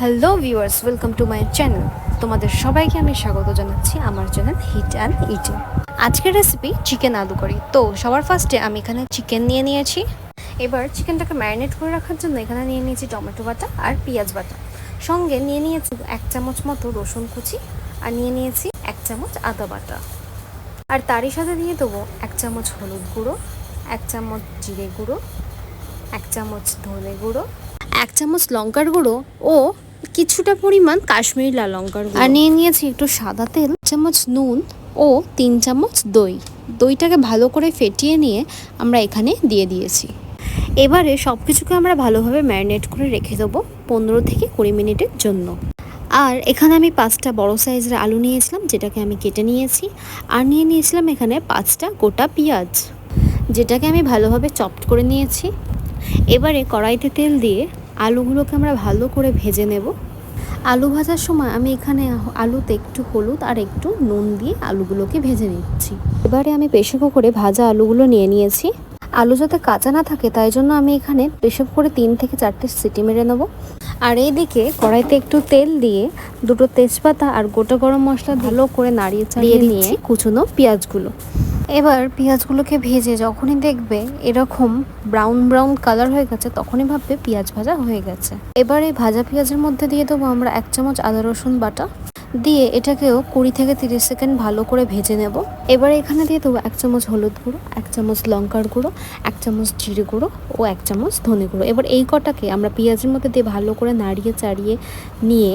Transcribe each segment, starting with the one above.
Hello viewers, welcome to my channel. তোমাদের সবাইকে আমি স্বাগত জানাচ্ছি আমার চ্যানেল হিট অ্যান্ড ইটে। আজকের রেসিপি চিকেন আলু কারি। তো সবার ফার্স্টে আমি এখানে চিকেন নিয়ে নিয়েছি। এবার চিকেনটাকে ম্যারিনেট করে রাখার জন্য এখানে নিয়ে নিয়েছি টমেটো বাটা আর পেঁয়াজ বাটা, সঙ্গে নিয়ে নিয়েছি 1 চামচ মতো রসুন কুচি, আর নিয়ে নিয়েছি 1 চামচ আদা বাটা। আর তারই সাথে দিয়ে দেবো 1 চামচ হলুদ গুঁড়ো, 1 চামচ জিরে গুঁড়ো, 1 চামচ ধনে গুঁড়ো, 1 চামচ লঙ্কার গুঁড়ো ও কিছুটা পরিমাণ কাশ্মীরি লাল লঙ্কার গুঁড়ো। আর নিয়ে নিয়েছি একটু সাদা তেল, 1 চামচ নুন ও 3 চামচ দই। দইটাকে ভালো করে ফেটিয়ে নিয়ে আমরা এখানে দিয়ে দিয়েছি। এবারে সব কিছুকে আমরা ভালোভাবে ম্যারিনেট করে রেখে দেবো 15 থেকে 20 মিনিটের জন্য। আর এখানে আমি 5টা বড় সাইজের আলু নিয়েছিলাম, যেটাকে আমি কেটে নিয়েছি। আর নিয়ে নিয়েছিলাম এখানে 5টা গোটা পেঁয়াজ, যেটাকে আমি ভালোভাবে চপড করে নিয়েছি। এবারে কড়াইতে তেল দিয়ে আলুগুলোকে আমরা ভালো করে ভেজে নেব। আলু ভাজার সময় আমি এখানে আলুতে একটু হলুদ আর একটু নুন দিয়ে আলুগুলোকে ভেজে নিচ্ছি। এবারে আমি প্রেসার কুকারে ভাজা আলুগুলো নিয়ে নিয়েছি। আলু যাতে কাঁচা না থাকে তাই জন্য আমি এখানে প্রেসার কুকারে 3 থেকে 4টে সিটি মেরে নেব। আর এইদিকে কড়াইতে একটু তেল দিয়ে 2টো তেজপাতা আর গোটা গরম মশলা ভালো করে নাড়িয়ে চাড়িয়ে নিয়ে কুচনো পেঁয়াজগুলো। এবার পেঁয়াজগুলোকে ভেজে যখনই দেখবে এরকম ব্রাউন ব্রাউন কালার হয়ে গেছে, তখনই ভাববে পেঁয়াজ ভাজা হয়ে গেছে। এবার এই ভাজা পেঁয়াজের মধ্যে দিয়ে দেবো আমরা 1 চামচ আদা রসুন বাটা, দিয়ে এটাকেও 20 থেকে 30 সেকেন্ড ভালো করে ভেজে নেব। এবারে এখানে দিয়ে দেবো 1 চামচ হলুদ গুঁড়ো, 1 চামচ লঙ্কার গুঁড়ো, 1 চামচ জিরে গুঁড়ো ও 1 চামচ ধনে গুঁড়ো। এবার এই কটাকে আমরা পেঁয়াজের মধ্যে দিয়ে ভালো করে নাড়িয়ে চাড়িয়ে নিয়ে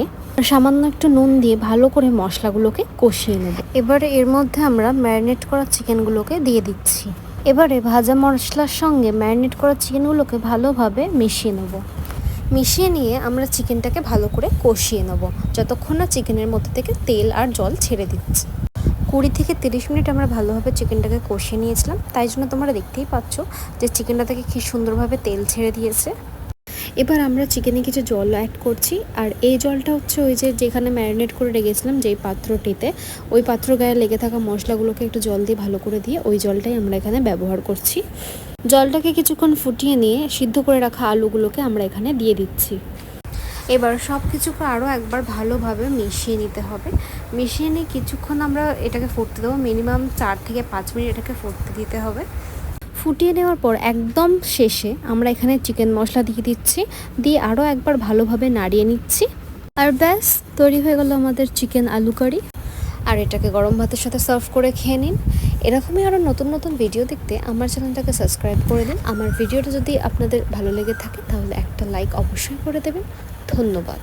সামান্য একটু নুন দিয়ে ভালো করে মশলাগুলোকে কষিয়ে নেব। এবারে এর মধ্যে আমরা ম্যারিনেট করা চিকেনগুলোকে দিয়ে দিচ্ছি। এবারে ভাজা মশলার সঙ্গে ম্যারিনেট করা চিকেনগুলোকে ভালোভাবে মিশিয়ে নেব। মিশিয়ে নিয়ে আমরা চিকেনটাকে ভালো করে কষিয়ে নেব যতক্ষণ না চিকেনের মধ্যে থেকে তেল আর জল ছেড়ে দিচ্ছে। 20 থেকে 30 মিনিট আমরা ভালোভাবে চিকেনটাকে কষিয়ে নিয়েছিলাম, তাই জন্য তোমরা দেখতেই পাচ্ছ যে চিকেনটা থেকে কী সুন্দরভাবে তেল ছেড়ে দিয়েছে। এবার আমরা চিকেনে কিছু জল অ্যাড করছি, আর এই জলটা হচ্ছে ওই যেখানে ম্যারিনেট করে রেখেছিলাম যেই পাত্রটিতে, ওই পাত্র গায়ে লেগে থাকা মশলাগুলোকে একটু জল দিয়ে ভালো করে দিয়ে ওই জলটাই আমরা এখানে ব্যবহার করছি। জলটাকে কিছুক্ষণ ফুটিয়ে নিয়ে সিদ্ধ করে রাখা আলুগুলোকে আমরা এখানে দিয়ে দিচ্ছি। এবার সব কিছুকে আরও একবার ভালোভাবে মিশিয়ে নিতে হবে। মিশিয়ে নিয়ে কিছুক্ষণ আমরা এটাকে ফুটতে দেবো, মিনিমাম 4 থেকে 5 মিনিট এটাকে ফুটতে দিতে হবে। ফুটিয়ে নেওয়ার পর একদম শেষে আমরা এখানে চিকেন মশলা দিয়ে দিচ্ছি, দিয়ে আরও একবার ভালোভাবে নাড়িয়ে নিচ্ছি। আর ব্যাস তৈরি হয়ে গেল আমাদের চিকেন আলু কারি। আর এটাকে গরম ভাতের সাথে সার্ভ করে খেয়ে নিন। এরকমই আরও নতুন নতুন ভিডিও দেখতে আমার চ্যানেলটাকে সাবস্ক্রাইব করে দিন। আমার ভিডিওটা যদি আপনাদের ভালো লেগে থাকে তাহলে একটা লাইক অবশ্যই করে দেবেন। ধন্যবাদ।